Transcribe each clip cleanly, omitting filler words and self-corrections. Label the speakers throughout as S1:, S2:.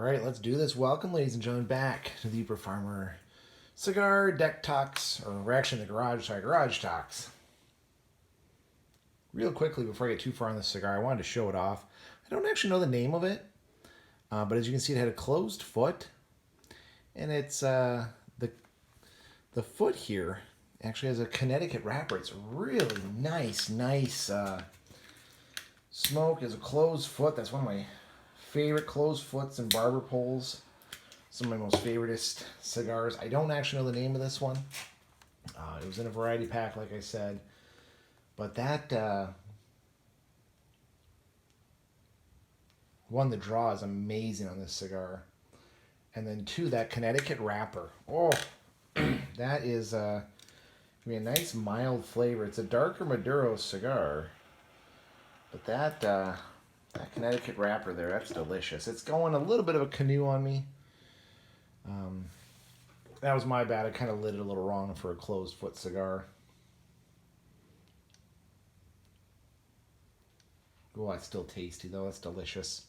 S1: right, let's do this. Welcome, ladies and gentlemen, back to the Uber Farmer Cigar Deck Talks, or we're actually in the Garage Talks. Real quickly, before I get too far on this cigar, I wanted to show it off. I don't actually know the name of it, but as you can see, it had a closed foot, and it's the foot here actually has a Connecticut wrapper. It's really nice smoke. Is a closed foot. That's one of my favorite closed foots and barber poles. Some of my most favoriteest cigars. I don't actually know the name of this one. It was in a variety pack, like I said. But that one, the draw is amazing on this cigar. And then two, that Connecticut wrapper. Oh, that is gonna be a nice mild flavor. It's a darker Maduro cigar. But that Connecticut wrapper there, that's delicious. It's going a little bit of a canoe on me. That was my bad. I kind of lit it a little wrong for a closed foot cigar. Oh, it's still tasty though. That's delicious.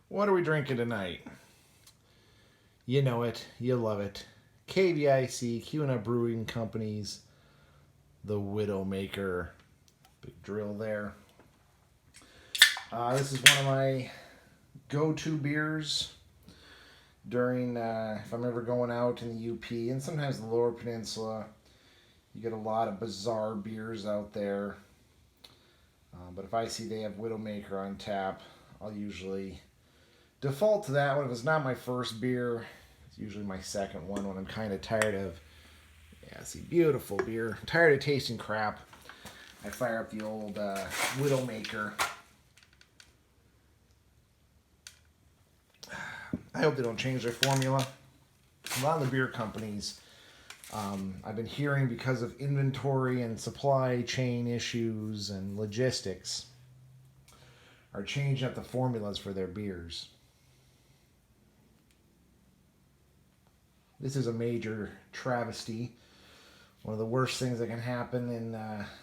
S1: What are we drinking tonight? You know it. You love it. KBIC, Kuna Brewing Company's The Widowmaker. Big drill there. This is one of my go-to beers during, if I'm ever going out in the UP, and sometimes the Lower Peninsula. You get a lot of bizarre beers out there. But if I see they have Widowmaker on tap, I'll usually default to that one. If it's not my first beer, it's usually my second one when I'm kind of tired of, see, beautiful beer. I'm tired of tasting crap. I fire up the old Widowmaker. I hope they don't change their formula. A lot of the beer companies, I've been hearing, because of inventory and supply chain issues and logistics, are changing up the formulas for their beers. This is a major travesty. One of the worst things that can happen in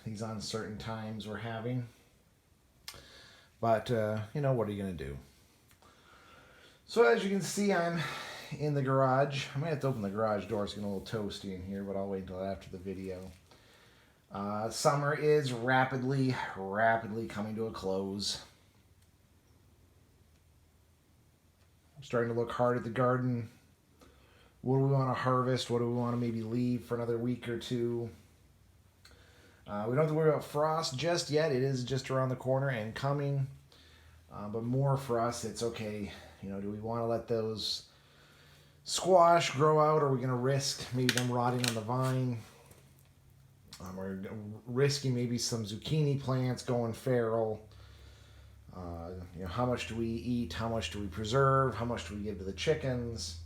S1: these uncertain times we're having. But, what are you going to do? So as you can see, I'm in the garage. I might have to open the garage door. It's getting a little toasty in here, but I'll wait until after the video. Summer is rapidly coming to a close. I'm starting to look hard at the garden. What do we want to harvest? What do we want to maybe leave for another week or two? We don't have to worry about frost just yet. It is just around the corner and coming. But more for us, it's okay. Do we want to let those squash grow out? Or are we going to risk maybe them rotting on the vine? We're risking maybe some zucchini plants going feral. How much do we eat? How much do we preserve? How much do we give to the chickens?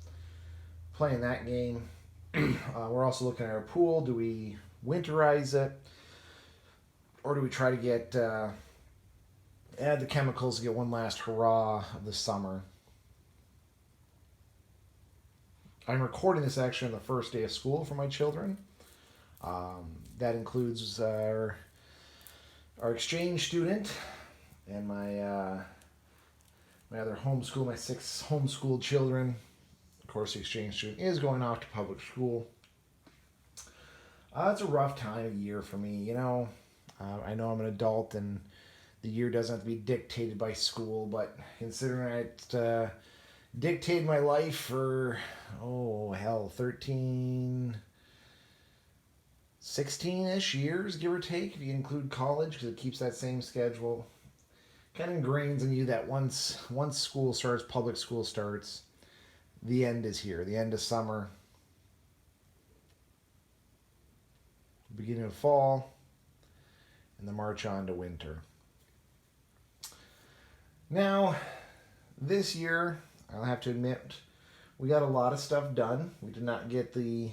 S1: Playing that game. We're also looking at our pool. Do we winterize it? Or do we try to get add the chemicals to get one last hurrah of the summer? I'm recording this actually on the first day of school for my children. That includes our exchange student and my other homeschool, my 6 homeschooled children. Of course, the exchange student is going off to public school. It's a rough time of year for me. I know I'm an adult and the year doesn't have to be dictated by school, but considering it dictated my life for, 16-ish years, give or take, if you include college, because it keeps that same schedule. Kind of ingrains in you that once school starts, public school starts, the end is here. The end of summer, beginning of fall, and the march on to winter. Now, this year, I'll have to admit, we got a lot of stuff done. We did not get a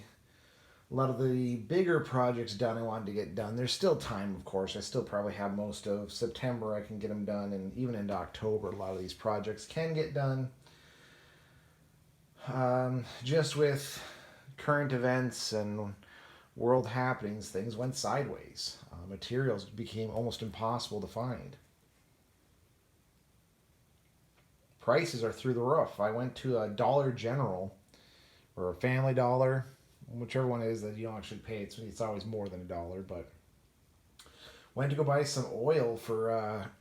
S1: lot of the bigger projects done I wanted to get done. There's still time, of course. I still probably have most of September I can get them done, and even into October, a lot of these projects can get done. Just with current events and world happenings, things went sideways. Materials became almost impossible to find. prices are through the roof. I went to a Dollar General or a Family Dollar, whichever one it is that you don't actually pay. It's always more than $1, but went to go buy some oil for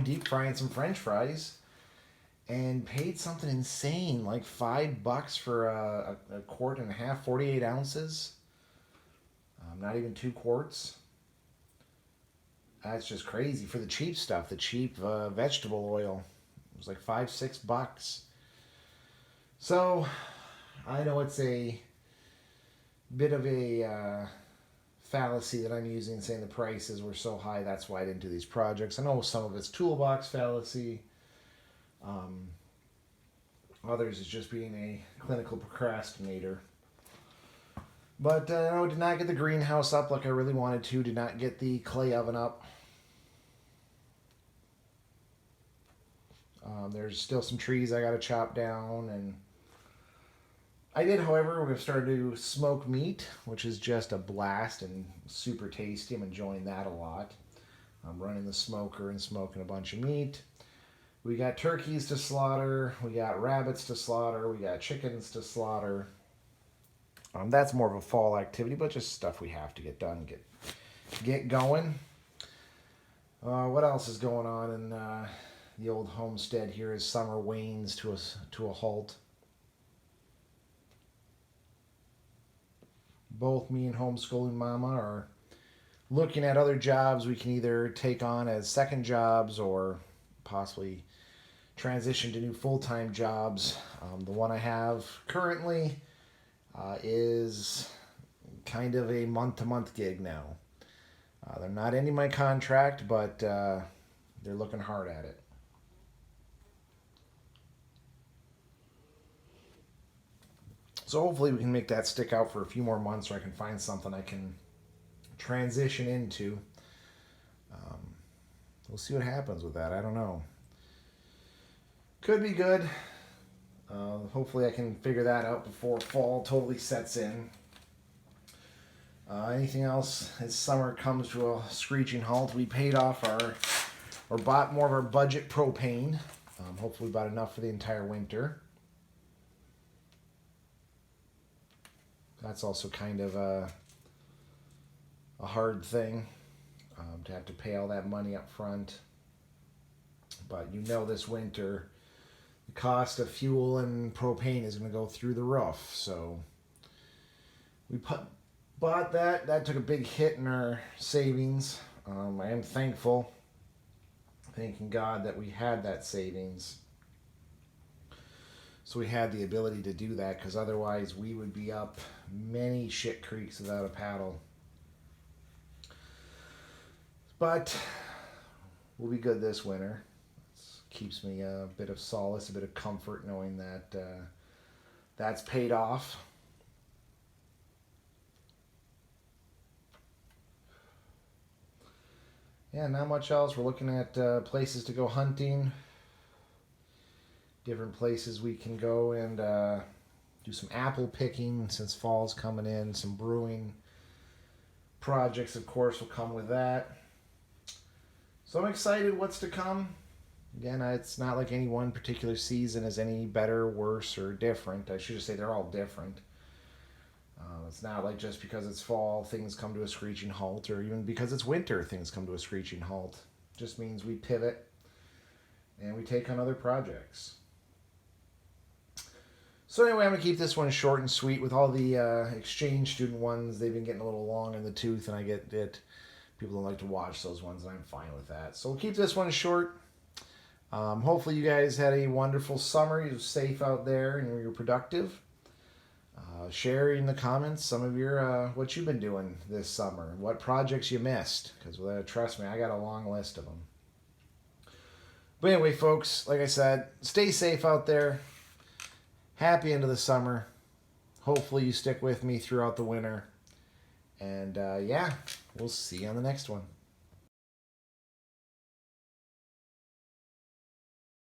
S1: deep frying some French fries, and paid something insane, like $5 for a quart and a half, 48 ounces. Not even 2 quarts. That's just crazy for the cheap stuff. The cheap vegetable oil, it was like $5-6. So I know it's a bit of a fallacy that I'm using, saying the prices were so high, that's why I didn't do these projects. I know some of it's toolbox fallacy. Others is just being a clinical procrastinator. But no, did not get the greenhouse up like I really wanted to. Did not get the clay oven up. There's still some trees I got to chop down, and I did, however, we've started to smoke meat, which is just a blast and super tasty. I'm enjoying that a lot. I'm running the smoker and smoking a bunch of meat. We got turkeys to slaughter. We got rabbits to slaughter. We got chickens to slaughter. That's more of a fall activity, but just stuff we have to get done, get going. What else is going on in the old homestead here as summer wanes to a halt? Both me and homeschooling mama are looking at other jobs we can either take on as second jobs or possibly transition to new full-time jobs. The one I have currently is kind of a month-to-month gig now. They're not ending my contract, but they're looking hard at it. So hopefully we can make that stick out for a few more months, or I can find something I can transition into. We'll see what happens with that. I don't know. Could be good. Hopefully I can figure that out before fall totally sets in. Anything else? As summer comes to a screeching halt, we paid off or bought more of our budget propane. Hopefully we bought enough for the entire winter. That's also kind of a hard thing, to have to pay all that money up front. But this winter, the cost of fuel and propane is going to go through the roof. So we bought that. That took a big hit in our savings. I am thankful, thanking God that we had that savings. So we had the ability to do that, because otherwise we would be up many shit creeks without a paddle. But we'll be good this winter. It keeps me a bit of solace, a bit of comfort, knowing that that's paid off. Yeah, not much else. We're looking at places to go hunting. Different places we can go and do some apple picking since fall's coming in. Some brewing projects, of course, will come with that. So I'm excited what's to come. Again, it's not like any one particular season is any better, worse, or different. I should just say they're all different. It's not like just because it's fall, things come to a screeching halt, or even because it's winter, things come to a screeching halt. It just means we pivot and we take on other projects. So anyway, I'm going to keep this one short and sweet. With all the exchange student ones, they've been getting a little long in the tooth, and I get it. People don't like to watch those ones, and I'm fine with that. So we'll keep this one short. Hopefully you guys had a wonderful summer. You're safe out there and you're productive. Share in the comments some of your what you've been doing this summer, what projects you missed, because trust me, I got a long list of them. But anyway, folks, like I said, stay safe out there. Happy end of the summer. Hopefully you stick with me throughout the winter. And yeah, we'll see you on the next one.